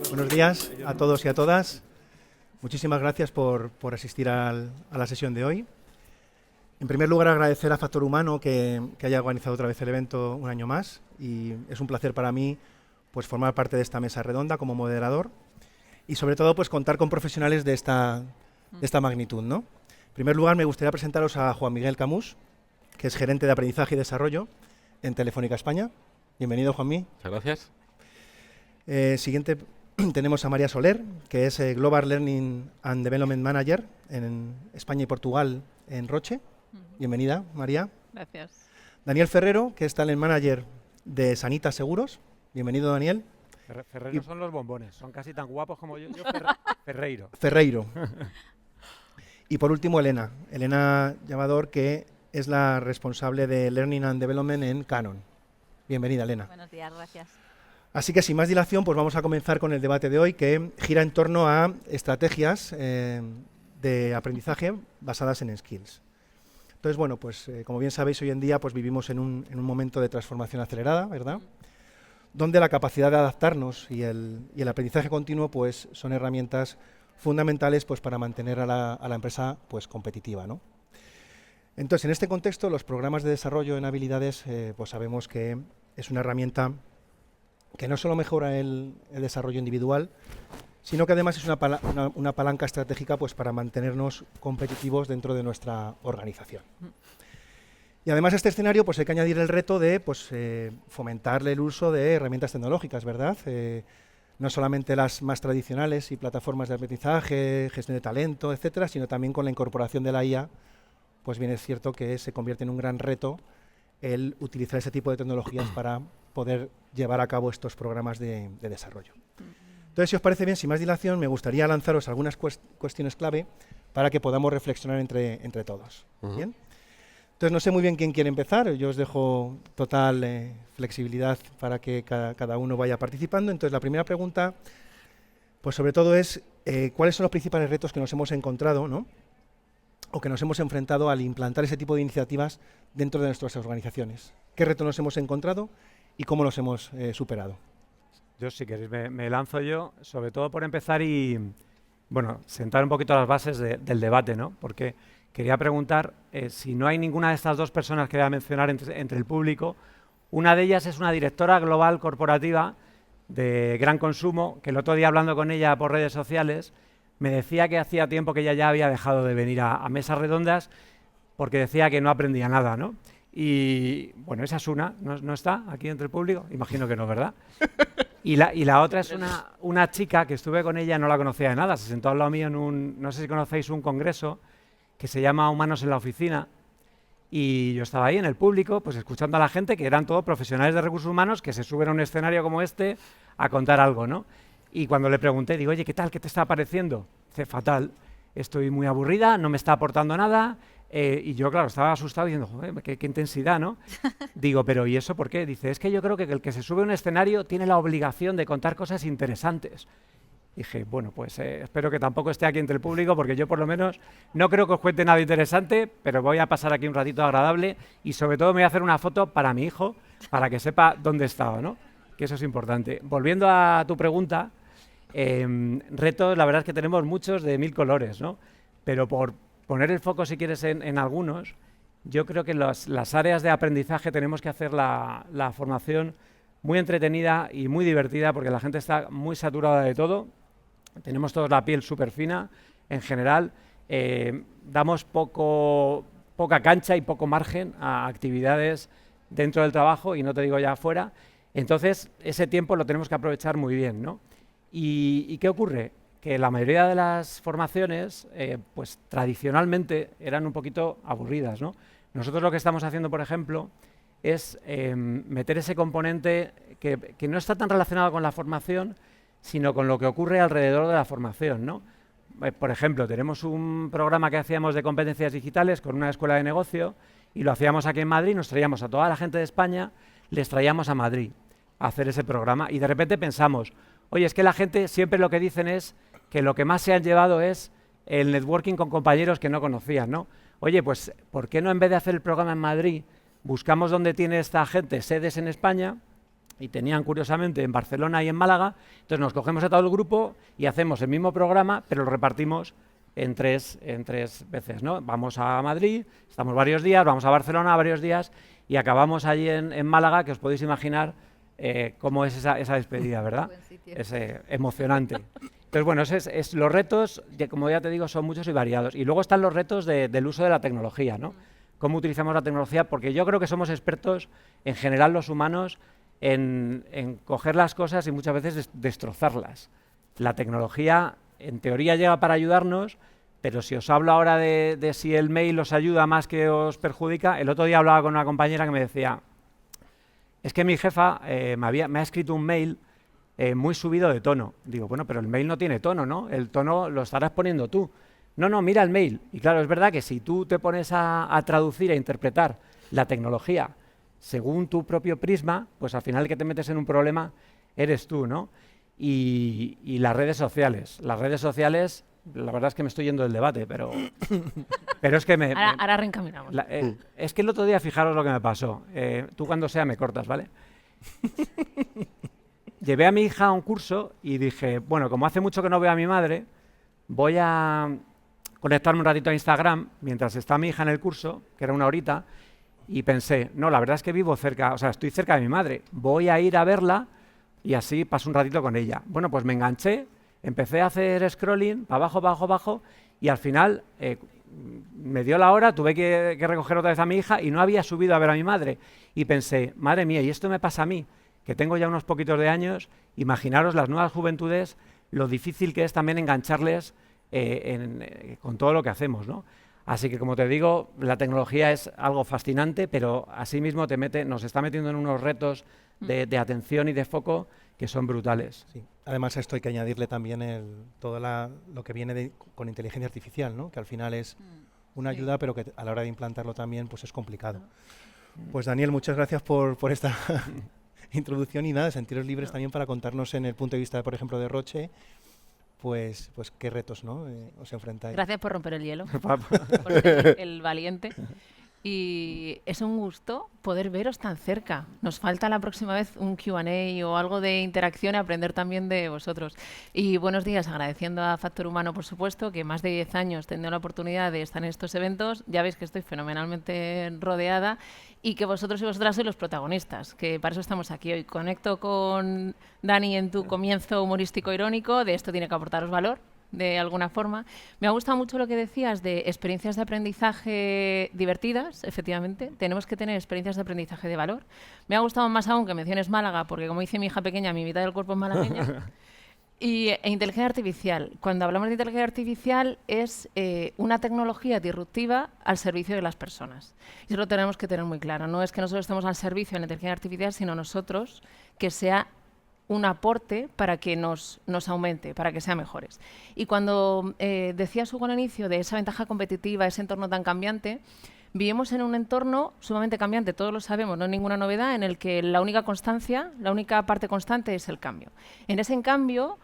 Buenos días a todos y a todas. Muchísimas gracias por asistir a la sesión de hoy. En primer lugar, agradecer a Factor Humano que haya organizado otra vez el evento un año más, y es un placer para mí pues, formar parte de esta mesa redonda como moderador y sobre todo pues, contar con profesionales de esta magnitud, ¿no? En primer lugar, me gustaría presentaros a Juan Miguel Camús, que es gerente de aprendizaje y desarrollo en Telefónica España. Bienvenido, Juanmi. Muchas gracias. Siguiente tenemos a María Soler, que es Global Learning and Development Manager en España y Portugal en Roche. Bienvenida, María. Gracias. Daniel Ferrero, que es Talent Manager de Sanita Seguros. Bienvenido, Daniel. Ferrero son los bombones, son casi tan guapos como yo. Ferreiro. Ferreiro. Y por último, Elena Llamador, que es la responsable de Learning and Development en Canon. Bienvenida, Elena. Buenos días, gracias. Así que sin más dilación, pues vamos a comenzar con el debate de hoy, que gira en torno a estrategias de aprendizaje basadas en skills. Entonces, bueno, pues como bien sabéis, hoy en día pues vivimos en un momento de transformación acelerada, ¿verdad? Donde la capacidad de adaptarnos y el aprendizaje continuo pues son herramientas fundamentales pues para mantener a la empresa pues competitiva, ¿no? Entonces, en este contexto, los programas de desarrollo en habilidades pues sabemos que es una herramienta que no solo mejora el desarrollo individual, sino que además es una palanca estratégica pues, para mantenernos competitivos dentro de nuestra organización. Y además a este escenario pues, hay que añadir el reto de pues, fomentarle el uso de herramientas tecnológicas, ¿verdad? No solamente las más tradicionales y plataformas de aprendizaje, gestión de talento, etcétera, sino también con la incorporación de la IA, pues bien es cierto que se convierte en un gran reto el utilizar ese tipo de tecnologías para poder llevar a cabo estos programas de desarrollo. Entonces, si os parece bien, sin más dilación, me gustaría lanzaros algunas cuestiones clave para que podamos reflexionar entre todos. ¿Bien? Entonces, no sé muy bien quién quiere empezar, yo os dejo total flexibilidad para que cada uno vaya participando. Entonces, la primera pregunta, pues sobre todo es, ¿cuáles son los principales retos que nos hemos encontrado, ¿no? O que nos hemos enfrentado al implantar ese tipo de iniciativas dentro de nuestras organizaciones? ¿Qué retos nos hemos encontrado y cómo los hemos superado? Yo, si queréis, me lanzo yo, sobre todo por empezar y, bueno, sentar un poquito las bases del debate, ¿no? Porque quería preguntar si no hay ninguna de estas dos personas que voy a mencionar entre el público. Una de ellas es una directora global corporativa de gran consumo, que el otro día hablando con ella por redes sociales, me decía que hacía tiempo que ella ya había dejado de venir a mesas redondas porque decía que no aprendía nada, ¿no? Y, bueno, esa es una, ¿no está aquí entre el público? Imagino que no, ¿verdad? Y la otra es una chica que estuve con ella, no la conocía de nada, se sentó al lado mío en no sé si conocéis un congreso que se llama Humanos en la Oficina, y yo estaba ahí en el público, pues escuchando a la gente que eran todos profesionales de recursos humanos que se suben a un escenario como este a contar algo, ¿no? Y cuando le pregunté, digo, oye, ¿qué tal? ¿Qué te está pareciendo? Dice, fatal, estoy muy aburrida, no me está aportando nada. Y yo, claro, estaba asustado diciendo, joder, qué intensidad, ¿no? Digo, pero ¿y eso por qué? Dice, es que yo creo que el que se sube a un escenario tiene la obligación de contar cosas interesantes. Dije, bueno, pues espero que tampoco esté aquí entre el público, porque yo por lo menos no creo que os cuente nada interesante, pero voy a pasar aquí un ratito agradable y sobre todo me voy a hacer una foto para mi hijo, para que sepa dónde estaba, ¿no? Que eso es importante. Volviendo a tu pregunta, retos, la verdad es que tenemos muchos de 1000 colores, ¿no? Pero por poner el foco, si quieres, en algunos, yo creo que las áreas de aprendizaje tenemos que hacer la formación muy entretenida y muy divertida, porque la gente está muy saturada de todo. Tenemos todos la piel súper fina, en general. Damos poca cancha y poco margen a actividades dentro del trabajo, y no te digo ya afuera. Entonces, ese tiempo lo tenemos que aprovechar muy bien, ¿no? ¿Y qué ocurre? Que la mayoría de las formaciones, pues tradicionalmente eran un poquito aburridas, ¿no? Nosotros lo que estamos haciendo, por ejemplo, es meter ese componente que no está tan relacionado con la formación, sino con lo que ocurre alrededor de la formación, ¿no? Por ejemplo, tenemos un programa que hacíamos de competencias digitales con una escuela de negocio, y lo hacíamos aquí en Madrid, nos traíamos a toda la gente de España, les traíamos a Madrid a hacer ese programa, y de repente pensamos, oye, es que la gente siempre lo que dicen es que lo que más se han llevado es el networking con compañeros que no conocían, ¿no? Oye, pues, ¿por qué no, en vez de hacer el programa en Madrid, buscamos dónde tiene esta gente sedes en España y tenían curiosamente en Barcelona y en Málaga, entonces nos cogemos a todo el grupo y hacemos el mismo programa, pero lo repartimos en tres veces, ¿no? Vamos a Madrid, estamos varios días, vamos a Barcelona varios días y acabamos allí en Málaga, que os podéis imaginar cómo es esa despedida, ¿verdad? Es emocionante. Entonces, bueno, los retos, como ya te digo, son muchos y variados. Y luego están los retos del uso de la tecnología, ¿no? Cómo utilizamos la tecnología, porque yo creo que somos expertos, en general los humanos, en coger las cosas y muchas veces destrozarlas. La tecnología, en teoría, llega para ayudarnos, pero si os hablo ahora de si el mail os ayuda más que os perjudica, el otro día hablaba con una compañera que me decía, es que mi jefa me ha escrito un mail muy subido de tono. Digo, bueno, pero el mail no tiene tono, ¿no? El tono lo estarás poniendo tú. No, mira el mail. Y claro, es verdad que si tú te pones a traducir e interpretar la tecnología según tu propio prisma, pues al final el que te metes en un problema eres tú, ¿no? Y las redes sociales. Las redes sociales, la verdad es que me estoy yendo del debate, pero es que ahora reencaminamos. Es que el otro día, fijaros lo que me pasó. Tú cuando sea me cortas, ¿vale? Llevé a mi hija a un curso y dije, bueno, como hace mucho que no veo a mi madre, voy a conectarme un ratito a Instagram mientras está mi hija en el curso, que era una horita, y pensé, no, la verdad es que vivo cerca, o sea, estoy cerca de mi madre, voy a ir a verla y así paso un ratito con ella. Bueno, pues me enganché, empecé a hacer scrolling, abajo, abajo, y al final me dio la hora, tuve que recoger otra vez a mi hija y no había subido a ver a mi madre. Y pensé, madre mía, y esto me pasa a mí, que tengo ya unos poquitos de años, imaginaros las nuevas juventudes, lo difícil que es también engancharles con todo lo que hacemos, ¿no? Así que, como te digo, la tecnología es algo fascinante, pero asimismo nos está metiendo en unos retos de atención y de foco que son brutales. Sí. Además, a esto hay que añadirle también todo lo que viene con inteligencia artificial, ¿no? Que al final es una ayuda, pero que a la hora de implantarlo también pues es complicado. Pues Daniel, muchas gracias por esta introducción y nada, sentiros libres también para contarnos en el punto de vista, por ejemplo, de Roche, pues qué retos, ¿no? Os enfrentáis. Gracias por romper el hielo, por ser el valiente. Y es un gusto poder veros tan cerca. Nos falta la próxima vez un Q&A o algo de interacción y aprender también de vosotros. Y buenos días, agradeciendo a Factor Humano, por supuesto, que más de 10 años teniendo la oportunidad de estar en estos eventos. Ya veis que estoy fenomenalmente rodeada y que vosotros y vosotras sois los protagonistas, que para eso estamos aquí hoy. Conecto con Dani en tu comienzo humorístico irónico, de esto tiene que aportaros valor, de alguna forma. Me ha gustado mucho lo que decías de experiencias de aprendizaje divertidas, efectivamente. Tenemos que tener experiencias de aprendizaje de valor. Me ha gustado más aún que menciones Málaga, porque como dice mi hija pequeña, mi mitad del cuerpo es malagueña. E inteligencia artificial. Cuando hablamos de inteligencia artificial es una tecnología disruptiva al servicio de las personas. Y eso lo tenemos que tener muy claro. No es que nosotros estemos al servicio de la inteligencia artificial, sino nosotros que sea un aporte para que nos aumente, para que sean mejores. Y cuando decías, Hugo, al inicio de esa ventaja competitiva, ese entorno tan cambiante, vivimos en un entorno sumamente cambiante, todos lo sabemos, no hay ninguna novedad, en el que la única constancia, la única parte constante es el cambio. En ese cambio,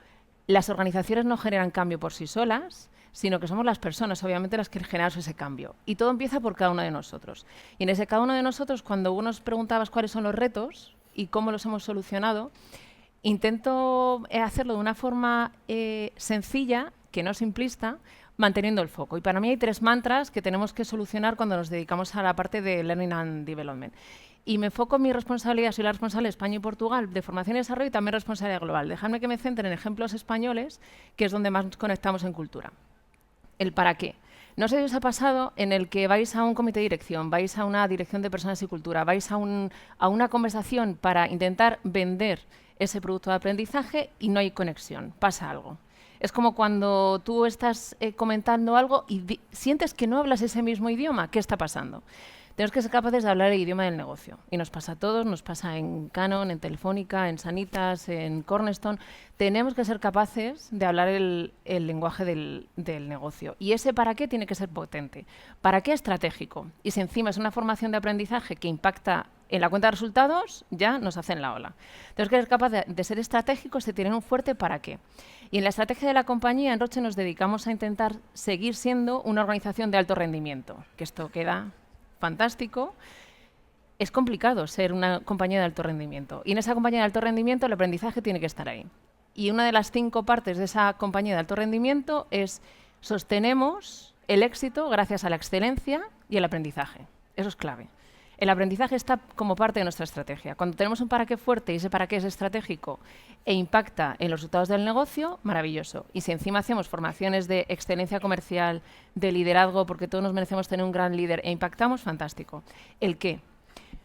las organizaciones no generan cambio por sí solas, sino que somos las personas, obviamente, las que generamos ese cambio. Y todo empieza por cada uno de nosotros. Y en ese cada uno de nosotros, cuando vos nos preguntabas cuáles son los retos y cómo los hemos solucionado, intento hacerlo de una forma sencilla, que no simplista, manteniendo el foco. Y para mí hay 3 mantras que tenemos que solucionar cuando nos dedicamos a la parte de Learning and Development. Y me enfoco en mi responsabilidad, soy la responsable de España y Portugal de formación y desarrollo y también responsabilidad global. Dejadme que me centre en ejemplos españoles, que es donde más nos conectamos en cultura. El para qué. No sé si os ha pasado en el que vais a un comité de dirección, vais a una dirección de personas y cultura, vais a una conversación para intentar vender ese producto de aprendizaje y no hay conexión, pasa algo. Es como cuando tú estás comentando algo y sientes que no hablas ese mismo idioma. ¿Qué está pasando? Tenemos que ser capaces de hablar el idioma del negocio. Y nos pasa a todos, nos pasa en Canon, en Telefónica, en Sanitas, en Cornerstone. Tenemos que ser capaces de hablar el lenguaje del negocio. Y ese para qué tiene que ser potente. ¿Para qué estratégico? Y si encima es una formación de aprendizaje que impacta en la cuenta de resultados, ya nos hacen la ola. Tenemos que ser capaces de ser estratégicos, de tener un fuerte para qué. Y en la estrategia de la compañía, en Roche, nos dedicamos a intentar seguir siendo una organización de alto rendimiento. Que esto queda fantástico. es complicado ser una compañía de alto rendimiento. Y en esa compañía de alto rendimiento el aprendizaje tiene que estar ahí. Y una de las 5 partes de esa compañía de alto rendimiento es sostenemos el éxito gracias a la excelencia y el aprendizaje. Eso es clave. El aprendizaje está como parte de nuestra estrategia. Cuando tenemos un para qué fuerte y ese para qué es estratégico e impacta en los resultados del negocio, maravilloso. Y si encima hacemos formaciones de excelencia comercial, de liderazgo, porque todos nos merecemos tener un gran líder e impactamos, fantástico. ¿El qué?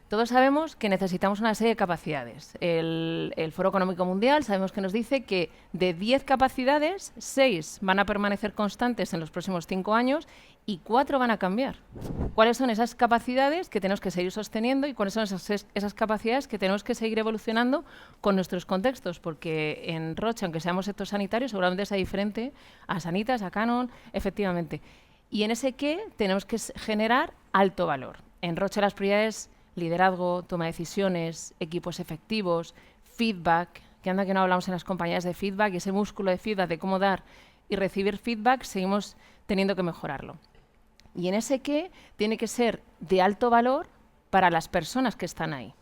Todos sabemos que necesitamos una serie de capacidades. El Foro Económico Mundial sabemos que nos dice que de 10 capacidades, 6 van a permanecer constantes en los próximos 5 años y 4 van a cambiar. ¿Cuáles son esas capacidades que tenemos que seguir sosteniendo y cuáles son esas capacidades que tenemos que seguir evolucionando con nuestros contextos? Porque en Roche, aunque seamos sector sanitario, seguramente sea diferente a Sanitas, a Canon, efectivamente. Y en ese qué tenemos que generar alto valor. En Roche las prioridades: liderazgo, toma de decisiones, equipos efectivos, feedback, que anda que no hablamos en las compañías de feedback, y ese músculo de feedback, de cómo dar y recibir feedback, seguimos teniendo que mejorarlo. Y en ese qué tiene que ser de alto valor para las personas que están ahí.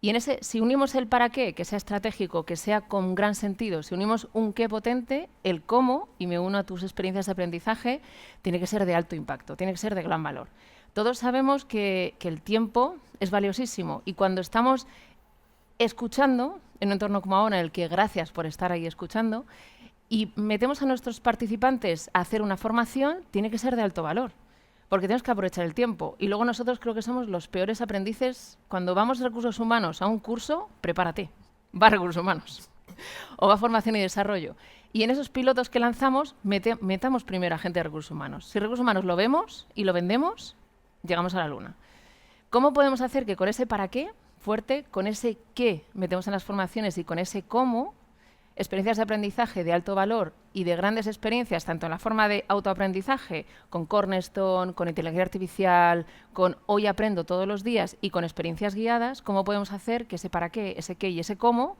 Y en ese, si unimos el para qué, que sea estratégico, que sea con gran sentido, si unimos un qué potente, el cómo, y me uno a tus experiencias de aprendizaje, tiene que ser de alto impacto, tiene que ser de gran valor. Todos sabemos que el tiempo es valiosísimo y cuando estamos escuchando, en un entorno como ahora, en el que gracias por estar ahí escuchando, y metemos a nuestros participantes a hacer una formación, tiene que ser de alto valor, porque tenemos que aprovechar el tiempo. Y luego nosotros creo que somos los peores aprendices. Cuando vamos de recursos humanos a un curso, prepárate, va a recursos humanos o va a formación y desarrollo. Y en esos pilotos que lanzamos, metamos primero a gente de recursos humanos. Si recursos humanos lo vemos y lo vendemos, llegamos a la luna. ¿Cómo podemos hacer que con ese para qué fuerte, con ese qué metemos en las formaciones y con ese cómo, experiencias de aprendizaje de alto valor y de grandes experiencias, tanto en la forma de autoaprendizaje, con Cornerstone, con inteligencia artificial, con hoy aprendo todos los días y con experiencias guiadas, cómo podemos hacer que ese para qué, ese qué y ese cómo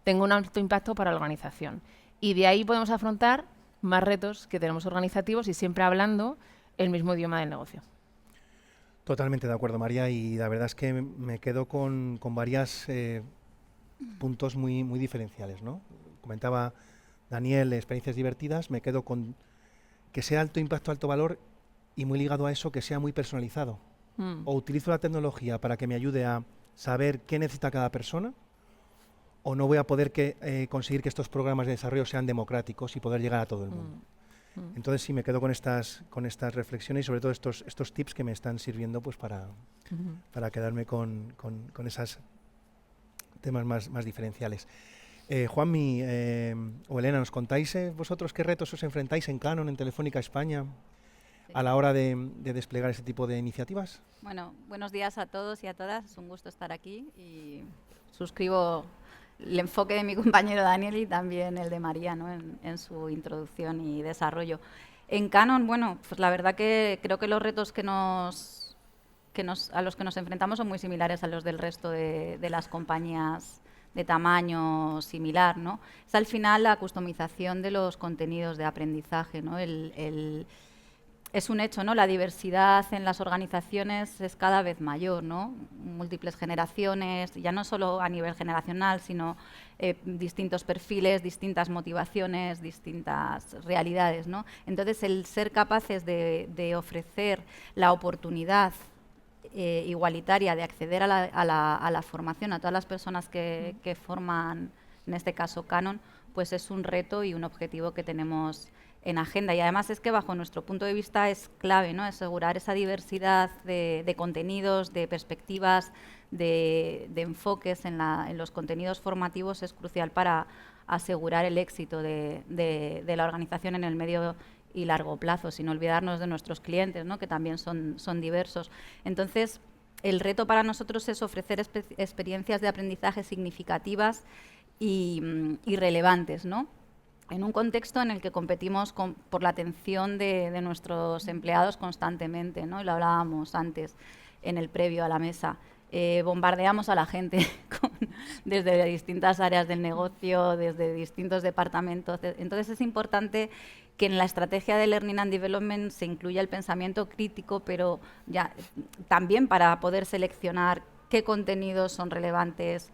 tenga un alto impacto para la organización? Y de ahí podemos afrontar más retos que tenemos organizativos y siempre hablando el mismo idioma del negocio. Totalmente de acuerdo, María, y la verdad es que me quedo con varios puntos muy diferenciales, ¿no? Comentaba Daniel, experiencias divertidas, me quedo con que sea alto impacto, alto valor y muy ligado a eso, que sea muy personalizado. O utilizo la tecnología para que me ayude a saber qué necesita cada persona, o no voy a poder conseguir que estos programas de desarrollo sean democráticos y poder llegar a todo el mundo. Entonces sí, me quedo con estas reflexiones y sobre todo estos tips que me están sirviendo pues para quedarme con esos temas más diferenciales. Juanmi o Elena, ¿nos contáis vosotros qué retos os enfrentáis en Canon, en Telefónica España, a la hora de desplegar ese tipo de iniciativas? Bueno, buenos días a todos y a todas. Es un gusto estar aquí y suscribo el enfoque de mi compañero Daniel y también el de María, ¿no? en su introducción y desarrollo. En Canon, bueno, pues la verdad que creo que los retos a los que nos enfrentamos son muy similares a los del resto de las compañías de tamaño similar, ¿no? Es al final la customización de los contenidos de aprendizaje, ¿no? Es un hecho, ¿no? La diversidad en las organizaciones es cada vez mayor, ¿no? Múltiples generaciones, ya no solo a nivel generacional, sino distintos perfiles, distintas motivaciones, distintas realidades, ¿no? Entonces, el ser capaces de ofrecer la oportunidad igualitaria de acceder a la formación a todas las personas que forman, en este caso Canon, pues es un reto y un objetivo que tenemos en agenda. Y además es que bajo nuestro punto de vista es clave, ¿no? Asegurar esa diversidad de contenidos, de perspectivas, de enfoques en los contenidos formativos es crucial para asegurar el éxito de la organización en el medio y largo plazo, sin olvidarnos de nuestros clientes, ¿no? Que también son diversos. Entonces, el reto para nosotros es ofrecer experiencias de aprendizaje significativas y relevantes, ¿no? En un contexto en el que competimos por la atención de nuestros empleados constantemente, ¿no? Y lo hablábamos antes en el previo a la mesa. Bombardeamos a la gente desde distintas áreas del negocio, desde distintos departamentos. Entonces es importante que en la estrategia de Learning and Development se incluya el pensamiento crítico, pero ya también para poder seleccionar qué contenidos son relevantes,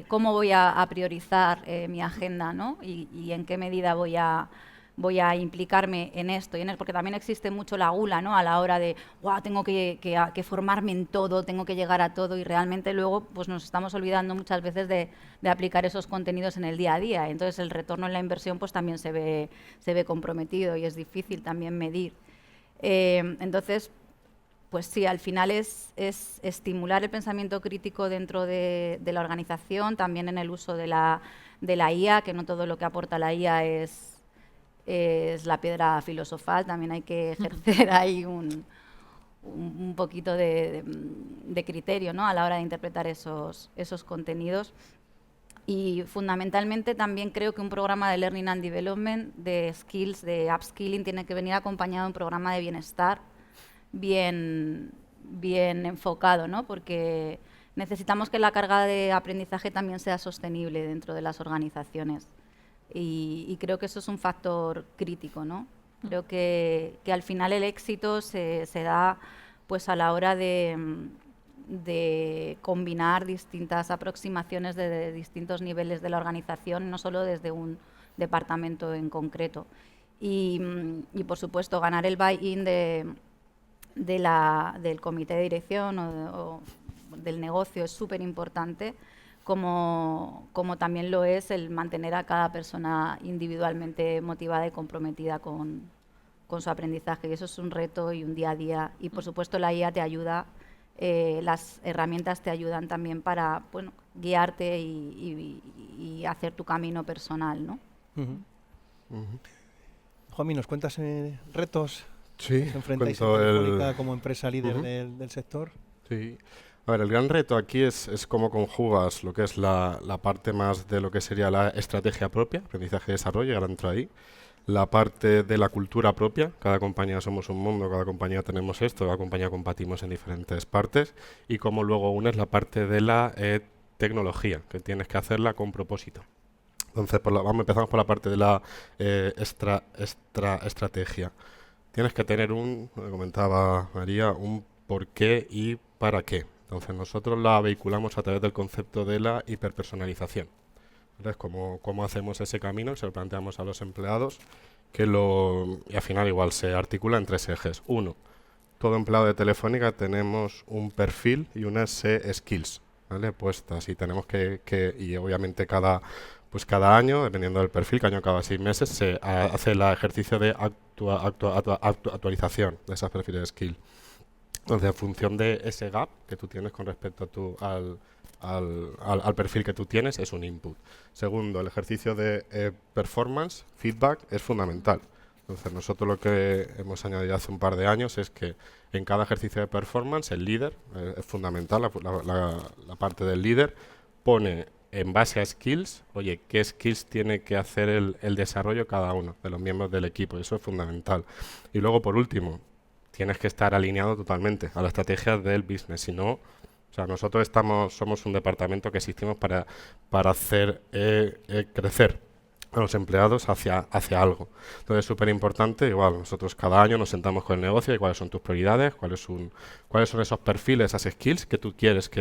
cómo voy a priorizar mi agenda, ¿no? Y en qué medida voy a implicarme en esto, porque también existe mucho la gula, ¿no? A la hora de, wow, tengo que formarme en todo, tengo que llegar a todo, y realmente luego pues nos estamos olvidando muchas veces de aplicar esos contenidos en el día a día. Entonces el retorno en la inversión pues también se ve comprometido y es difícil también medir. Entonces, pues sí, al final es estimular el pensamiento crítico dentro de la organización, también en el uso de la IA, que no todo lo que aporta la IA es la piedra filosofal, también hay que ejercer ahí un poquito de criterio, ¿no? A la hora de interpretar esos contenidos. Y fundamentalmente también creo que un programa de Learning and Development, de skills, de upskilling, tiene que venir acompañado de un programa de bienestar bien enfocado, ¿no? Porque necesitamos que la carga de aprendizaje también sea sostenible dentro de las organizaciones. Y creo que eso es un factor crítico, ¿no? Creo que al final el éxito se da pues a la hora de combinar distintas aproximaciones de distintos niveles de la organización, no solo desde un departamento en concreto. Y por supuesto, ganar el buy-in del comité de dirección o del negocio es súper importante, como también lo es el mantener a cada persona individualmente motivada y comprometida con su aprendizaje. Y eso es un reto y un día a día. Y por supuesto la IA te ayuda, las herramientas te ayudan también para guiarte y hacer tu camino personal, ¿no? Juanmi, ¿nos cuentas retos? Sí, ¿Os enfrentáis a Telefónica como empresa líder del sector? Sí. A ver, el gran reto aquí es cómo conjugas lo que es la parte más de lo que sería la estrategia propia, aprendizaje y desarrollo, y ahora entro ahí. La parte de la cultura propia, cada compañía somos un mundo, cada compañía tenemos esto, cada compañía compartimos en diferentes partes, y cómo luego unes la parte de la tecnología, que tienes que hacerla con propósito. Entonces, empezamos por la parte de la estrategia. Tienes que tener como comentaba María, un por qué y para qué. Entonces nosotros la vehiculamos a través del concepto de la hiperpersonalización. Entonces, ¿cómo hacemos ese camino? Se lo planteamos a los empleados, y al final igual se articula en 3 ejes. 1, todo empleado de Telefónica tenemos un perfil y unas skills, ¿vale? Puestas, y tenemos y obviamente cada año, dependiendo del perfil, cada 6 meses se hace el ejercicio de actualización de esos perfiles de skill. Entonces, en función de ese gap que tú tienes con respecto al perfil que tú tienes, es un input. Segundo, el ejercicio de performance, feedback, es fundamental. Entonces, nosotros lo que hemos añadido hace un par de años es que en cada ejercicio de performance, el líder, es fundamental, la parte del líder, pone en base a skills, oye, qué skills tiene que hacer el desarrollo cada uno de los miembros del equipo. Eso es fundamental. Y luego, por último, tienes que estar alineado totalmente a la estrategia del business. Si no, nosotros somos un departamento que existimos para hacer crecer a los empleados hacia algo. Entonces es súper importante, igual, nosotros cada año nos sentamos con el negocio y cuáles son tus prioridades, cuáles son esos perfiles, esas skills que tú quieres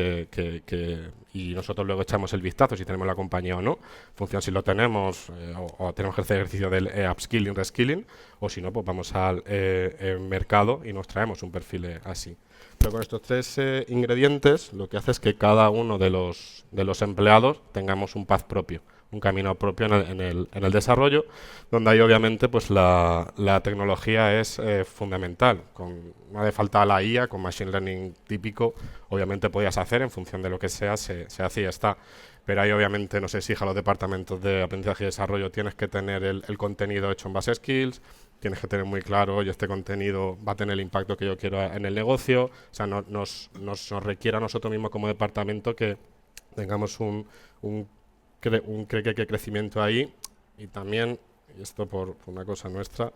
y nosotros luego echamos el vistazo si tenemos la compañía o no, en función si lo tenemos o tenemos que hacer ejercicio del upskilling, reskilling, o si no, pues vamos al mercado y nos traemos un perfil así. Pero con estos 3 ingredientes lo que hace es que cada uno de los empleados tengamos un path propio, un camino propio en el desarrollo, donde ahí obviamente pues la tecnología es fundamental. No hace falta la IA, con Machine Learning típico, obviamente podías hacer en función de lo que sea, se hace y ya está. Pero ahí obviamente nos exige a los departamentos de aprendizaje y desarrollo, tienes que tener el contenido hecho en base a skills, tienes que tener muy claro, oye, este contenido va a tener el impacto que yo quiero en el negocio, o sea, nos requiere a nosotros mismos como departamento que tengamos un crecimiento ahí. Y también, y esto por una cosa nuestra,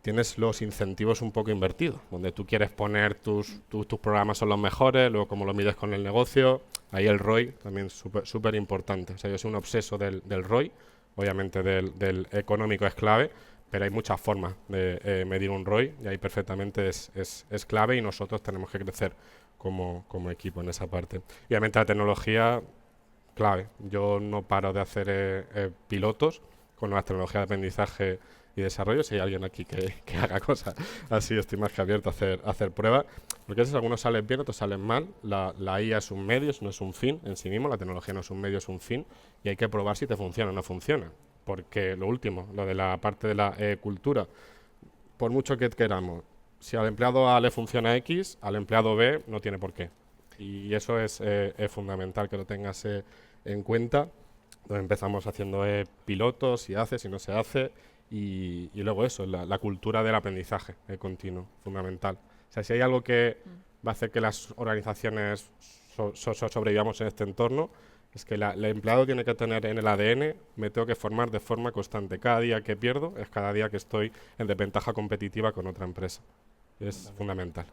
tienes los incentivos un poco invertidos, donde tú quieres poner tus programas son los mejores, luego como lo mides con el negocio, Ahí el ROI también súper importante. O sea, yo soy un obseso del ROI, obviamente del económico es clave, pero hay muchas formas de medir un ROI y ahí perfectamente es clave y nosotros tenemos que crecer como equipo en esa parte. Y obviamente la tecnología, clave. Yo no paro de hacer pilotos con nuevas tecnologías de aprendizaje y desarrollo. Si hay alguien aquí que haga cosas así, estoy más que abierto a hacer pruebas. Porque algunos salen bien, otros salen mal. La IA es un medio, no es un fin en sí mismo. La tecnología no es un medio, es un fin. Y hay que probar si te funciona o no funciona. Porque lo último, lo de la parte de la cultura, por mucho que queramos, si al empleado A le funciona X, al empleado B no tiene por qué. Y eso es fundamental que lo tengas en cuenta. Entonces empezamos haciendo pilotos, si hace, si no se hace, y luego eso, la cultura del aprendizaje continuo, fundamental. O sea, si hay algo que va a hacer que las organizaciones sobrevivamos en este entorno, es que el empleado tiene que tener en el ADN, me tengo que formar de forma constante. Cada día que pierdo es cada día que estoy en desventaja competitiva con otra empresa. Es fundamental.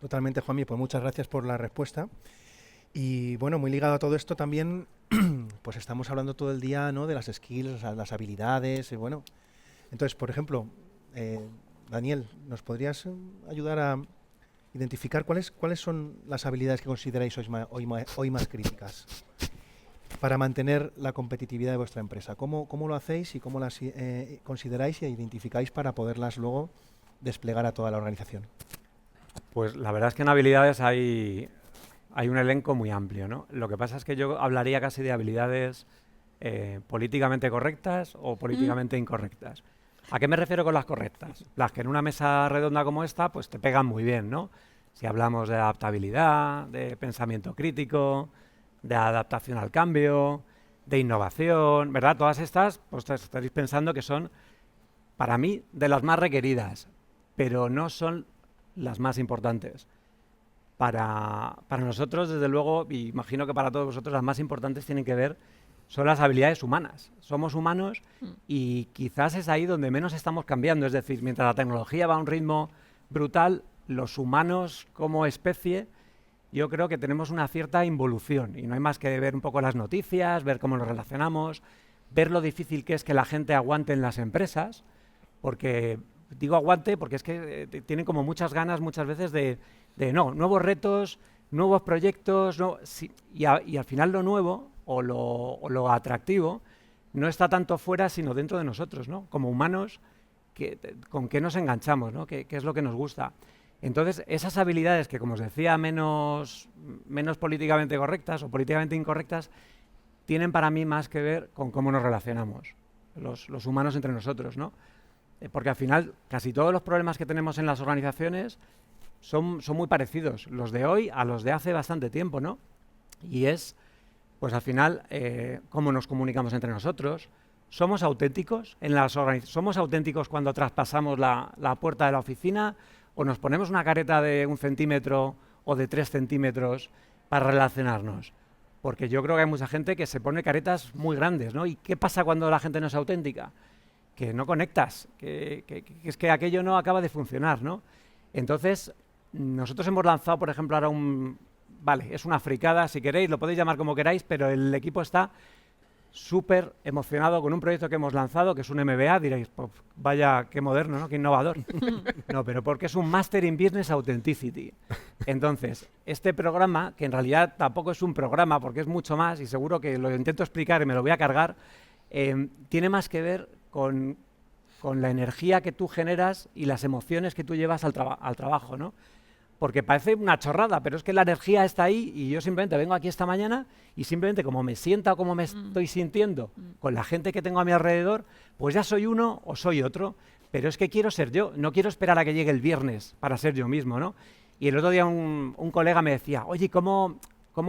Totalmente, Juanmi, pues muchas gracias por la respuesta. Y bueno, muy ligado a todo esto también, pues estamos hablando todo el día, ¿no?, de las skills, las habilidades, y bueno. Entonces, por ejemplo, Daniel, ¿nos podrías ayudar a identificar cuáles son las habilidades que consideráis hoy más críticas para mantener la competitividad de vuestra empresa? ¿Cómo lo hacéis y cómo las consideráis e identificáis para poderlas luego desplegar a toda la organización? Pues la verdad es que en habilidades hay un elenco muy amplio, ¿no? Lo que pasa es que yo hablaría casi de habilidades políticamente correctas o políticamente incorrectas. ¿A qué me refiero con las correctas? Las que en una mesa redonda como esta pues te pegan muy bien, ¿no? Si hablamos de adaptabilidad, de pensamiento crítico, de adaptación al cambio, de innovación, ¿verdad? Todas estas, pues estaréis pensando que son, para mí, de las más requeridas, pero no son las más importantes. Para nosotros, desde luego, y imagino que para todos vosotros, las más importantes tienen que ver son las habilidades humanas. Somos humanos y quizás es ahí donde menos estamos cambiando. Es decir, mientras la tecnología va a un ritmo brutal, los humanos como especie, yo creo que tenemos una cierta involución y no hay más que ver un poco las noticias, ver cómo nos relacionamos, ver lo difícil que es que la gente aguante en las empresas, porque digo aguante porque es que tienen como muchas ganas muchas veces de nuevos retos, nuevos proyectos, y al final lo nuevo o lo atractivo no está tanto fuera sino dentro de nosotros, ¿no? Como humanos, con qué nos enganchamos, ¿no? ¿Qué es lo que nos gusta? Entonces, esas habilidades que, como os decía, menos políticamente correctas o políticamente incorrectas, tienen para mí más que ver con cómo nos relacionamos, los humanos entre nosotros, ¿no? Porque al final, casi todos los problemas que tenemos en las organizaciones son muy parecidos, los de hoy a los de hace bastante tiempo, ¿no? Y es, pues al final, cómo nos comunicamos entre nosotros. ¿Somos auténticos en las organizaciones? ¿Somos auténticos cuando traspasamos la puerta de la oficina? ¿O nos ponemos una careta de 1 centímetro o de 3 centímetros para relacionarnos? Porque yo creo que hay mucha gente que se pone caretas muy grandes, ¿no? ¿Y qué pasa cuando la gente no es auténtica? Que no conectas, que es que aquello no acaba de funcionar, ¿no? Entonces, nosotros hemos lanzado, por ejemplo, ahora vale, es una fricada, si queréis, lo podéis llamar como queráis, pero el equipo está súper emocionado con un proyecto que hemos lanzado, que es un MBA, diréis, pues, vaya, qué moderno, ¿no? Qué innovador. No, pero porque es un Master in Business Authenticity. Entonces, este programa, que en realidad tampoco es un programa, porque es mucho más, y seguro que lo intento explicar y me lo voy a cargar, tiene más que ver con la energía que tú generas y las emociones que tú llevas al trabajo, ¿no? Porque parece una chorrada, pero es que la energía está ahí y yo simplemente vengo aquí esta mañana y simplemente como me sienta o como me estoy sintiendo con la gente que tengo a mi alrededor, pues ya soy uno o soy otro, pero es que quiero ser yo, no quiero esperar a que llegue el viernes para ser yo mismo, ¿no? Y el otro día un colega me decía, oye, ¿cómo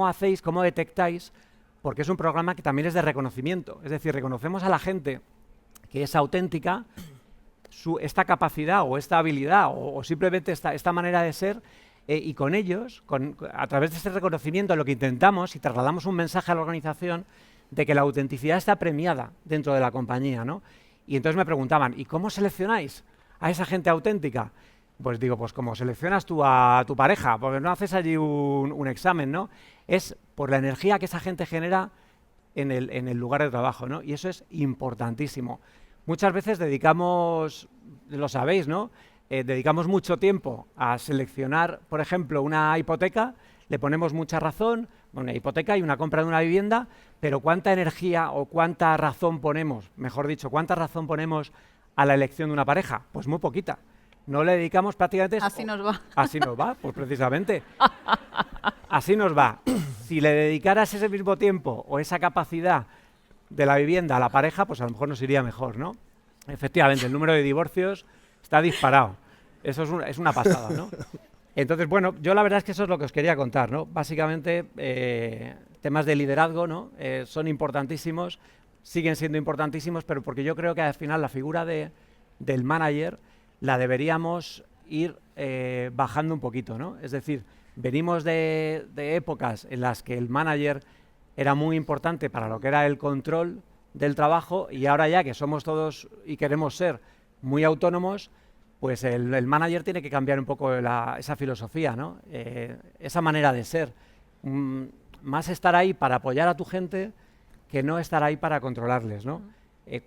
hacéis, cómo detectáis? Porque es un programa que también es de reconocimiento, es decir, reconocemos a la gente que es auténtica, esta capacidad o esta habilidad o simplemente esta manera de ser y con ellos, a través de este reconocimiento, lo que intentamos y trasladamos un mensaje a la organización de que la autenticidad está premiada dentro de la compañía, ¿no? Y entonces me preguntaban, ¿y cómo seleccionáis a esa gente auténtica? Pues digo, pues como seleccionas tú a tu pareja, porque no haces allí un examen, ¿no? Es por la energía que esa gente genera en el lugar de trabajo, ¿no? Y eso es importantísimo. Muchas veces dedicamos, lo sabéis, ¿no? Dedicamos mucho tiempo a seleccionar, por ejemplo, una hipoteca, le ponemos mucha razón, una hipoteca y una compra de una vivienda, pero ¿cuánta energía o cuánta razón ponemos, mejor dicho, cuánta razón ponemos a la elección de una pareja? Pues muy poquita. No le dedicamos prácticamente... Así nos va. Así nos va, pues precisamente. Así nos va. Si le dedicaras ese mismo tiempo o esa capacidad de la vivienda a la pareja, pues a lo mejor nos iría mejor, ¿no? Efectivamente, el número de divorcios está disparado. Eso es una pasada, ¿no? Entonces, bueno, yo la verdad es que eso es lo que os quería contar, ¿no? Básicamente, temas de liderazgo, ¿no? Son importantísimos, siguen siendo importantísimos, pero porque yo creo que al final la figura del manager la deberíamos ir bajando un poquito, ¿no? Es decir, venimos de épocas en las que el manager era muy importante para lo que era el control del trabajo y ahora ya que somos todos y queremos ser muy autónomos, pues el manager tiene que cambiar un poco esa filosofía, ¿no? Esa manera de ser. Más estar ahí para apoyar a tu gente que no estar ahí para controlarles, ¿no?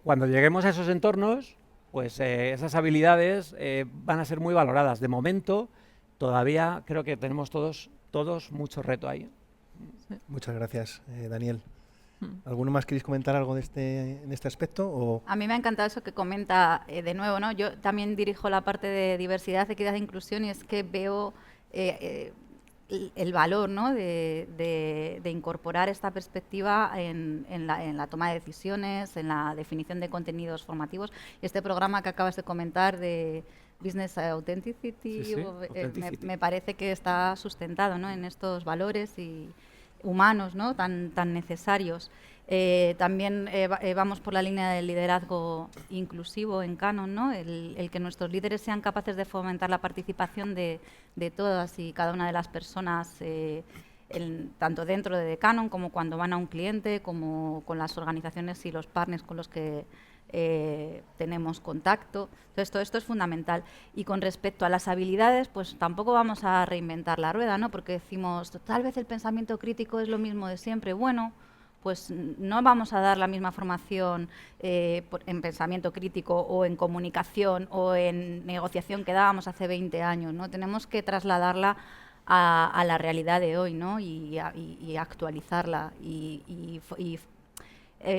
Cuando lleguemos a esos entornos, pues esas habilidades van a ser muy valoradas. De momento, todavía creo que tenemos todos mucho reto ahí. Muchas gracias, Daniel. ¿Alguno más queréis comentar algo en este aspecto? O... A mí me ha encantado eso que comenta de nuevo, ¿no? Yo también dirijo la parte de diversidad, equidad e inclusión y es que veo el valor, ¿no? de incorporar esta perspectiva en la toma de decisiones, en la definición de contenidos formativos. Y este programa que acabas de comentar de Business Authenticity, Sí, Authenticity. Me parece que está sustentado, ¿no? en estos valores y humanos, ¿no? tan necesarios. También vamos por la línea del liderazgo inclusivo en Canon, ¿no? el que nuestros líderes sean capaces de fomentar la participación de todas y cada una de las personas, tanto dentro de Canon como cuando van a un cliente, como con las organizaciones y los partners con los que tenemos contacto. Entonces, todo esto es fundamental. Y con respecto a las habilidades, pues tampoco vamos a reinventar la rueda, ¿no? Porque decimos, tal vez el pensamiento crítico es lo mismo de siempre. Bueno, pues no vamos a dar la misma formación en pensamiento crítico o en comunicación o en negociación que dábamos hace 20 años, ¿no? Tenemos que trasladarla a la realidad de hoy, ¿no? y actualizarla y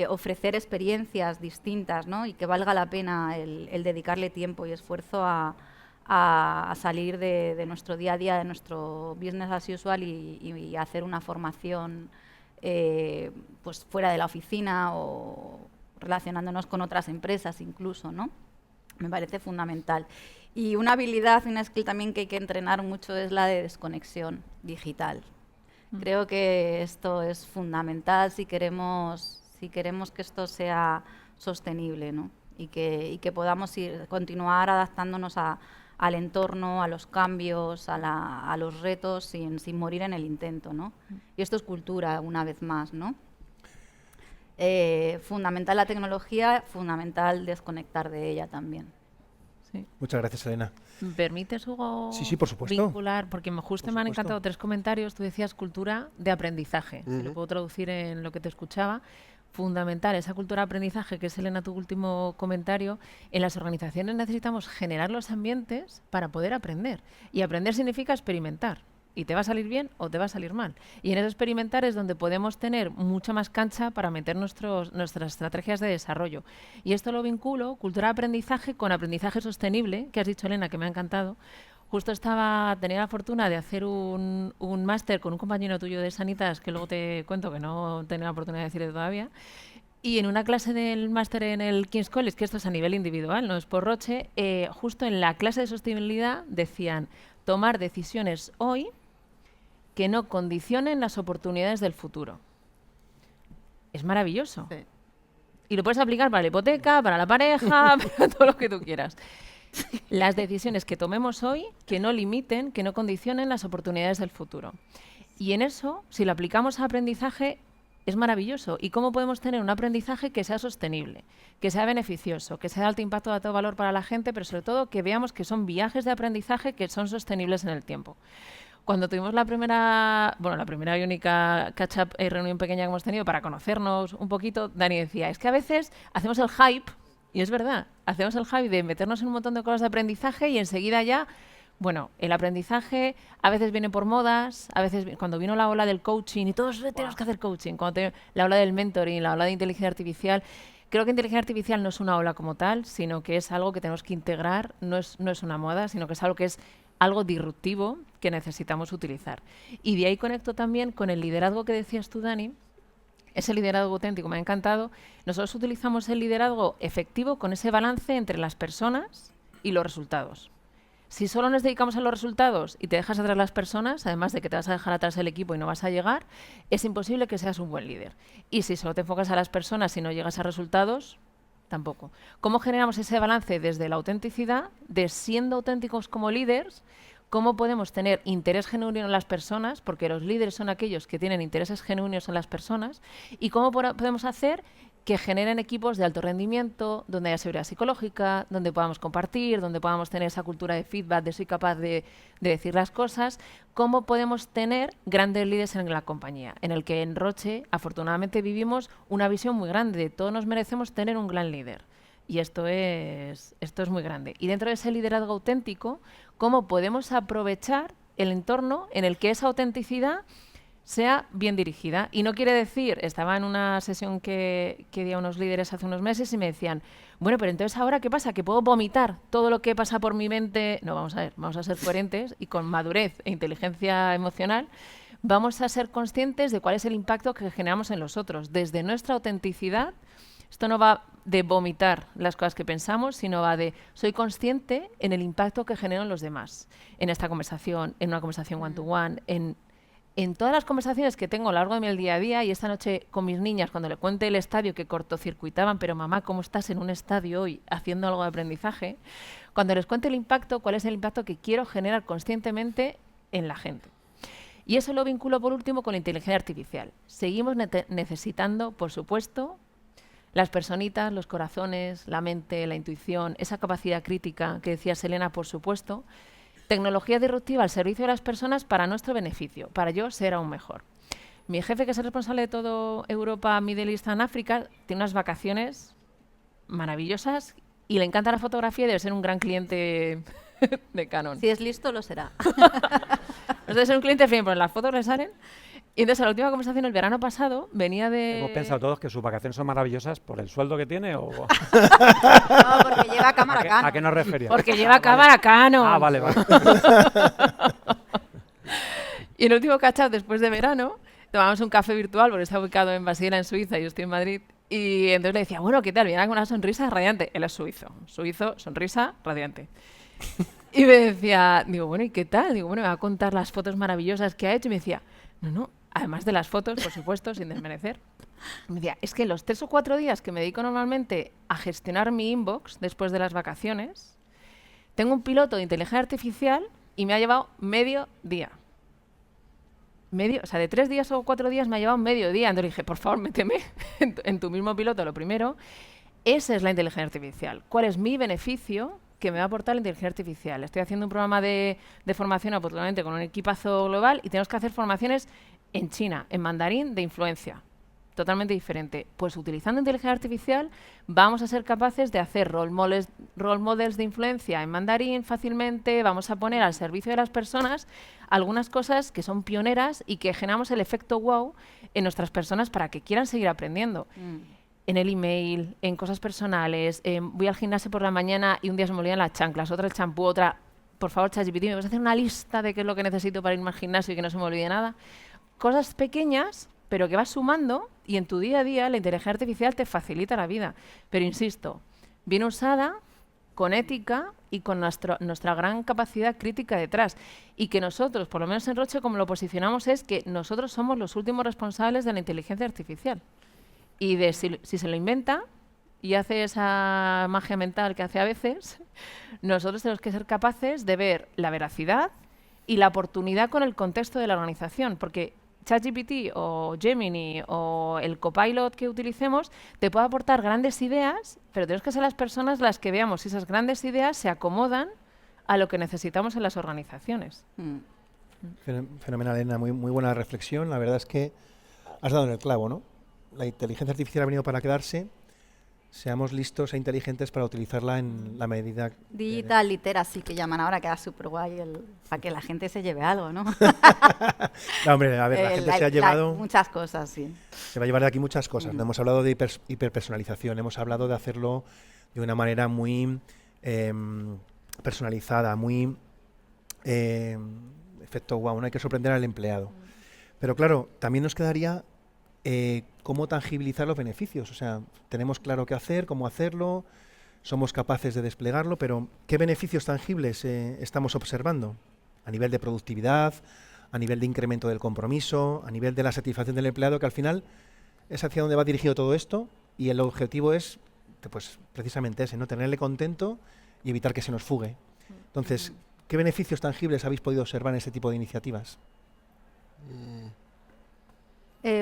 ofrecer experiencias distintas, ¿no? Y que valga la pena el dedicarle tiempo y esfuerzo a salir de nuestro día a día, de nuestro business as usual y hacer una formación pues fuera de la oficina o relacionándonos con otras empresas incluso, ¿no? Me parece fundamental. Y una habilidad, una skill también que hay que entrenar mucho es la de desconexión digital. Creo que esto es fundamental si queremos que esto sea sostenible, ¿no? y que podamos continuar adaptándonos al entorno, a los cambios, a los retos sin morir en el intento, ¿no? Y esto es cultura, una vez más, ¿no? Fundamental la tecnología, fundamental desconectar de ella también. Sí. Muchas gracias, Elena. ¿Me permites, Hugo, Sí, por supuesto. vincular? Porque justo me han encantado 3 comentarios. Tú decías cultura de aprendizaje. Si lo puedo traducir en lo que te escuchaba. Fundamental esa cultura de aprendizaje, que es, Elena, tu último comentario. En las organizaciones necesitamos generar los ambientes para poder aprender. Y aprender significa experimentar. Y te va a salir bien o te va a salir mal. Y en ese experimentar es donde podemos tener mucha más cancha para meter nuestras estrategias de desarrollo. Y esto lo vinculo, cultura de aprendizaje, con aprendizaje sostenible, que has dicho, Elena, que me ha encantado. Justo tenía la fortuna de hacer un máster con un compañero tuyo de Sanitas, que luego te cuento que no tenía la oportunidad de decirle todavía. Y en una clase del máster en el King's College, que esto es a nivel individual, no es por Roche, justo en la clase de sostenibilidad decían tomar decisiones hoy que no condicionen las oportunidades del futuro. Es maravilloso. Sí. Y lo puedes aplicar para la hipoteca, para la pareja, para todo lo que tú quieras. Las decisiones que tomemos hoy que no limiten, que no condicionen las oportunidades del futuro. Y en eso, si lo aplicamos a aprendizaje, es maravilloso. ¿Y cómo podemos tener un aprendizaje que sea sostenible, que sea beneficioso, que sea de alto impacto, de alto valor para la gente, pero sobre todo que veamos que son viajes de aprendizaje que son sostenibles en el tiempo? Cuando tuvimos la primera y única catch-up y reunión pequeña que hemos tenido para conocernos un poquito, Dani decía, es que a veces hacemos el hype, y es verdad, hacemos el hype de meternos en un montón de cosas de aprendizaje y enseguida ya, bueno, el aprendizaje a veces viene por modas, a veces cuando vino la ola del coaching y todos tenemos que hacer coaching, la ola del mentoring, la ola de inteligencia artificial, creo que inteligencia artificial no es una ola como tal, sino que es algo que tenemos que integrar, no es una moda, sino que es algo que es algo disruptivo que necesitamos utilizar. Y de ahí conecto también con el liderazgo que decías tú, Dani, ese liderazgo auténtico, me ha encantado. Nosotros utilizamos el liderazgo efectivo con ese balance entre las personas y los resultados. Si solo nos dedicamos a los resultados y te dejas atrás las personas, además de que te vas a dejar atrás el equipo y no vas a llegar, es imposible que seas un buen líder. Y si solo te enfocas a las personas y no llegas a resultados, tampoco. ¿Cómo generamos ese balance desde la autenticidad, de siendo auténticos como líderes? ¿Cómo podemos tener interés genuino en las personas? Porque los líderes son aquellos que tienen intereses genuinos en las personas. ¿Y cómo podemos hacer que generen equipos de alto rendimiento, donde haya seguridad psicológica, donde podamos compartir, donde podamos tener esa cultura de feedback, de soy capaz de decir las cosas? ¿Cómo podemos tener grandes líderes en la compañía? En el que en Roche, afortunadamente, vivimos una visión muy grande de todos nos merecemos tener un gran líder. Y esto es muy grande. Y dentro de ese liderazgo auténtico, ¿cómo podemos aprovechar el entorno en el que esa autenticidad sea bien dirigida? Y no quiere decir, estaba en una sesión que di a unos líderes hace unos meses y me decían, bueno, pero entonces ahora, ¿qué pasa? ¿Que puedo vomitar todo lo que pasa por mi mente? No, vamos a ver, vamos a ser coherentes y con madurez e inteligencia emocional vamos a ser conscientes de cuál es el impacto que generamos en los otros. Desde nuestra autenticidad, esto no va de vomitar las cosas que pensamos, sino va de soy consciente en el impacto que genero en los demás. En esta conversación, en una conversación one-to-one, en todas las conversaciones que tengo a lo largo de mi día a día, y esta noche con mis niñas, cuando le cuente el estadio que cortocircuitaban, pero mamá, ¿cómo estás en un estadio hoy haciendo algo de aprendizaje? Cuando les cuente el impacto, ¿cuál es el impacto que quiero generar conscientemente en la gente? Y eso lo vinculo por último con la inteligencia artificial. Seguimos necesitando, por supuesto, las personitas, los corazones, la mente, la intuición, esa capacidad crítica que decía Selena, por supuesto. Tecnología disruptiva al servicio de las personas para nuestro beneficio, para yo ser aún mejor. Mi jefe, que es el responsable de todo Europa, Middle East and África, tiene unas vacaciones maravillosas y le encanta la fotografía y debe ser un gran cliente de Canon. Si es listo, lo será. Debe ser un cliente fiel, porque las fotos le salen. Y entonces, a la última conversación, el verano pasado, venía de... ¿Hemos pensado todos que sus vacaciones son maravillosas por el sueldo que tiene o...? No, porque lleva cámara Canon. ¿A qué nos referíamos? Porque lleva cámara Canon. Ah, vale, vale. Y el último catch-up después de verano, tomamos un café virtual, porque está ubicado en Basilea, en Suiza, y yo estoy en Madrid. Y entonces le decía, bueno, ¿qué tal? Viene con una sonrisa radiante. Él es suizo. Suizo, sonrisa radiante. Y me decía, digo, bueno, ¿y qué tal? Digo, bueno, me va a contar las fotos maravillosas que ha hecho. Y me decía, no, además de las fotos, por supuesto, sin desmerecer. Me decía, es que los 3 o 4 días que me dedico normalmente a gestionar mi inbox después de las vacaciones, tengo un piloto de inteligencia artificial y me ha llevado medio día. O sea, de 3 días o 4 días me ha llevado medio día. Entonces dije, por favor, méteme en tu mismo piloto lo primero. Esa es la inteligencia artificial. ¿Cuál es mi beneficio que me va a aportar la inteligencia artificial? Estoy haciendo un programa de formación afortunadamente con un equipazo global y tenemos que hacer formaciones en China, en mandarín de influencia. Totalmente diferente. Pues utilizando inteligencia artificial vamos a ser capaces de hacer role models de influencia en mandarín fácilmente, vamos a poner al servicio de las personas algunas cosas que son pioneras y que generamos el efecto wow en nuestras personas para que quieran seguir aprendiendo. En el email, en cosas personales, voy al gimnasio por la mañana y un día se me olvidan las chanclas, otra el champú, otra, por favor, ChatGPT, ¿me vas a hacer una lista de qué es lo que necesito para irme al gimnasio y que no se me olvide nada? Cosas pequeñas, pero que vas sumando y en tu día a día la inteligencia artificial te facilita la vida. Pero insisto, bien usada, con ética y con nuestra gran capacidad crítica detrás. Y que nosotros, por lo menos en Roche, como lo posicionamos, es que nosotros somos los últimos responsables de la inteligencia artificial. Y de si se lo inventa y hace esa magia mental que hace a veces, nosotros tenemos que ser capaces de ver la veracidad y la oportunidad con el contexto de la organización, porque ChatGPT o Gemini o el Copilot que utilicemos te puede aportar grandes ideas, pero tenemos que ser las personas las que veamos si esas grandes ideas se acomodan a lo que necesitamos en las organizaciones. Fenomenal, Elena, muy buena reflexión. La verdad es que has dado en el clavo, ¿no? La inteligencia artificial ha venido para quedarse. Seamos listos e inteligentes para utilizarla en la medida... Digital literacy, que llaman ahora, queda súper guay para que la gente se lleve algo, ¿no? No, hombre, a ver, la gente se ha llevado... muchas cosas, sí. Se va a llevar de aquí muchas cosas. Hemos hablado de hiperpersonalización, hemos hablado de hacerlo de una manera muy personalizada, muy... efecto wow, no hay que sorprender al empleado. Pero claro, también nos quedaría... cómo tangibilizar los beneficios. O sea, tenemos claro qué hacer, cómo hacerlo, somos capaces de desplegarlo, pero ¿qué beneficios tangibles estamos observando? A nivel de productividad, a nivel de incremento del compromiso, a nivel de la satisfacción del empleado, que al final es hacia donde va dirigido todo esto, y el objetivo es, pues, precisamente ese, ¿no? Tenerle contento y evitar que se nos fugue. Entonces, ¿qué beneficios tangibles habéis podido observar en este tipo de iniciativas?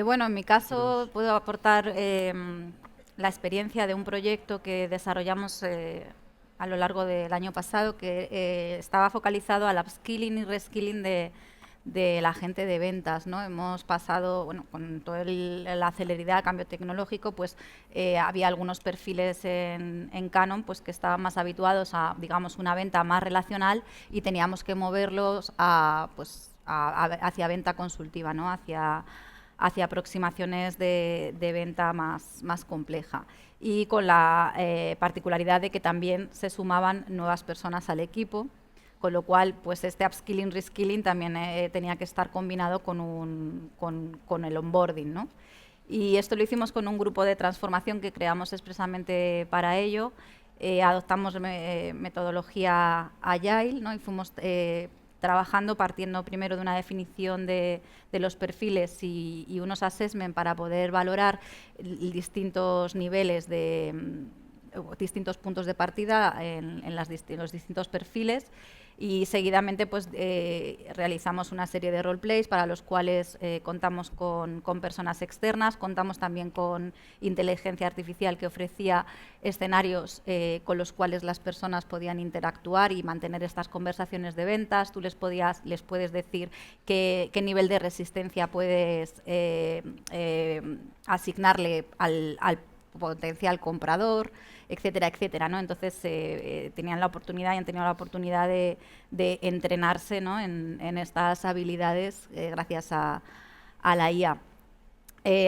Bueno, en mi caso puedo aportar la experiencia de un proyecto que desarrollamos a lo largo del año pasado que estaba focalizado al upskilling y reskilling de la gente de ventas, ¿no? Hemos pasado, bueno, con toda la celeridad del cambio tecnológico, pues había algunos perfiles en Canon pues que estaban más habituados a, digamos, una venta más relacional y teníamos que moverlos hacia venta consultiva, ¿no? Hacia aproximaciones de venta más compleja. Y con la particularidad de que también se sumaban nuevas personas al equipo, con lo cual pues este upskilling, reskilling también tenía que estar combinado con el onboarding, ¿no? Y esto lo hicimos con un grupo de transformación que creamos expresamente para ello. Adoptamos metodología Agile, ¿no? Y fuimos trabajando partiendo primero de una definición de los perfiles y unos assessment para poder valorar distintos niveles distintos puntos de partida en los distintos perfiles y seguidamente pues realizamos una serie de roleplays para los cuales contamos con personas externas, contamos también con inteligencia artificial que ofrecía escenarios con los cuales las personas podían interactuar y mantener estas conversaciones de ventas. Tú les puedes decir qué nivel de resistencia puedes asignarle al potencial comprador, etcétera, etcétera, ¿no? Entonces tenían la oportunidad y han tenido la oportunidad de entrenarse, ¿no? en estas habilidades gracias a la IA.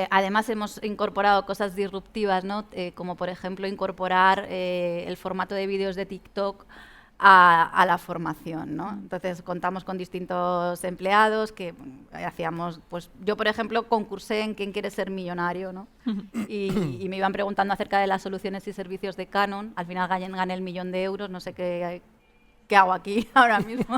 Además hemos incorporado cosas disruptivas, ¿no? Como por ejemplo incorporar el formato de vídeos de TikTok a la formación, ¿no? Entonces contamos con distintos empleados que hacíamos, pues yo por ejemplo concursé en ¿Quién quiere ser millonario?, ¿no? y me iban preguntando acerca de las soluciones y servicios de Canon. Al final gané el 1.000.000 de euros, no sé qué hago aquí ahora mismo.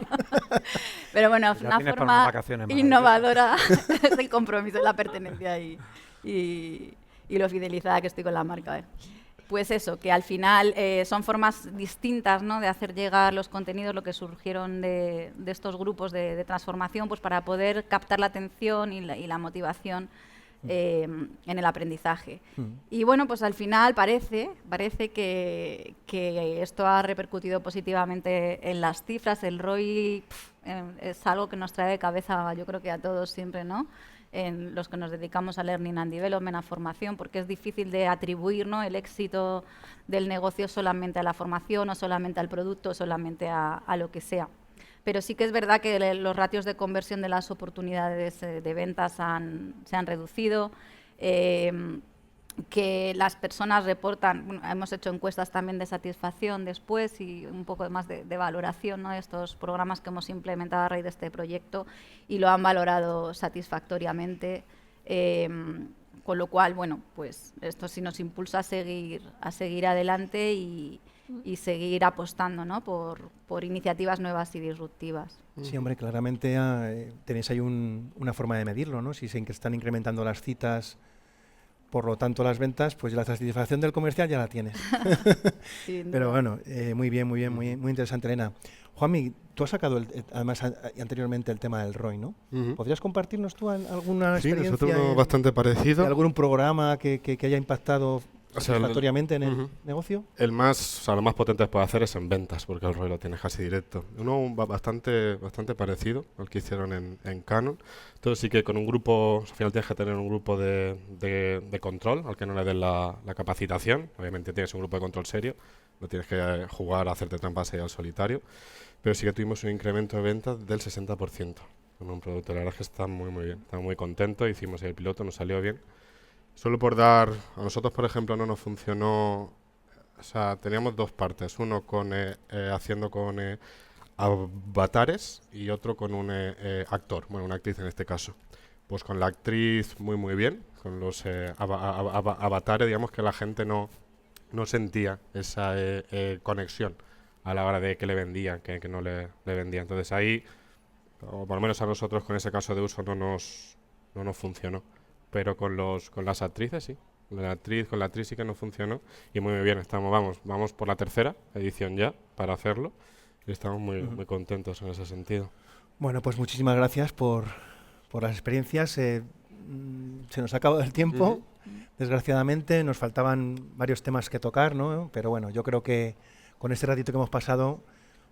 Pero bueno, ya una forma innovadora es el compromiso, la pertenencia y lo fidelizada que estoy con la marca. Pues eso, que al final son formas distintas, ¿no? De hacer llegar los contenidos, lo que surgieron de estos grupos de transformación, pues para poder captar la atención y la motivación en el aprendizaje. Y bueno, pues al final parece que esto ha repercutido positivamente en las cifras. El ROI es algo que nos trae de cabeza, yo creo que a todos siempre, ¿no? En los que nos dedicamos a Learning and Development, a formación, porque es difícil de atribuir, ¿no? El éxito del negocio solamente a la formación o solamente al producto o solamente a lo que sea. Pero sí que es verdad que los ratios de conversión de las oportunidades de ventas se han reducido, que las personas reportan, bueno, hemos hecho encuestas también de satisfacción después y un poco más de valoración, ¿no? De estos programas que hemos implementado a raíz de este proyecto y lo han valorado satisfactoriamente, con lo cual, bueno, pues esto sí nos impulsa a seguir adelante y seguir apostando, ¿no? por iniciativas nuevas y disruptivas. Sí, hombre, claramente tenéis ahí una forma de medirlo, ¿no? Si se están incrementando las citas, por lo tanto las ventas, pues la satisfacción del comercial ya la tienes. Sí, Pero bueno, muy bien, muy interesante, Elena. Juanmi, tú has sacado además anteriormente el tema del ROI, ¿no? ¿Podrías compartirnos tú alguna Sí, experiencia nosotros uno bastante de parecido. algún programa que haya impactado satisfactoriamente en el negocio? Lo más potente que puede hacer es en ventas, porque el ROI lo tienes casi directo. Uno bastante parecido al que hicieron en Canon. Entonces sí que con un grupo, al final tienes que tener un grupo de control, al que no le des la capacitación. Obviamente tienes un grupo de control serio, no tienes que jugar a hacerte trampas ahí al solitario. Pero sí que tuvimos un incremento de ventas del 60% con un producto. La verdad es que está muy bien, estamos muy contentos, hicimos el piloto, nos salió bien. Solo por dar, a nosotros por ejemplo no nos funcionó, o sea, teníamos dos partes, uno haciendo con avatares y otro con un actor, bueno, una actriz en este caso. Pues con la actriz muy bien, con los avatares, digamos que la gente no sentía esa conexión a la hora de que le vendían, que no le vendían. Entonces ahí, o por lo menos a nosotros con ese caso de uso no nos funcionó. Pero con las actrices sí. Con la actriz sí que nos funcionó. Y muy bien, vamos por la tercera edición ya para hacerlo. Y estamos muy contentos en ese sentido. Bueno, pues muchísimas gracias por las experiencias. Se nos ha acabado el tiempo. Desgraciadamente nos faltaban varios temas que tocar, ¿no? Pero bueno, yo creo que con este ratito que hemos pasado,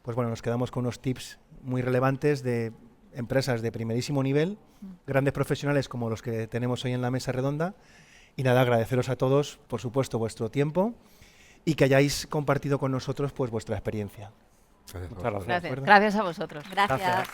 pues bueno, nos quedamos con unos tips muy relevantes de empresas de primerísimo nivel, grandes profesionales como los que tenemos hoy en la mesa redonda. Y nada, agradeceros a todos, por supuesto, vuestro tiempo y que hayáis compartido con nosotros pues vuestra experiencia. Muchas gracias. Gracias a vosotros. Gracias.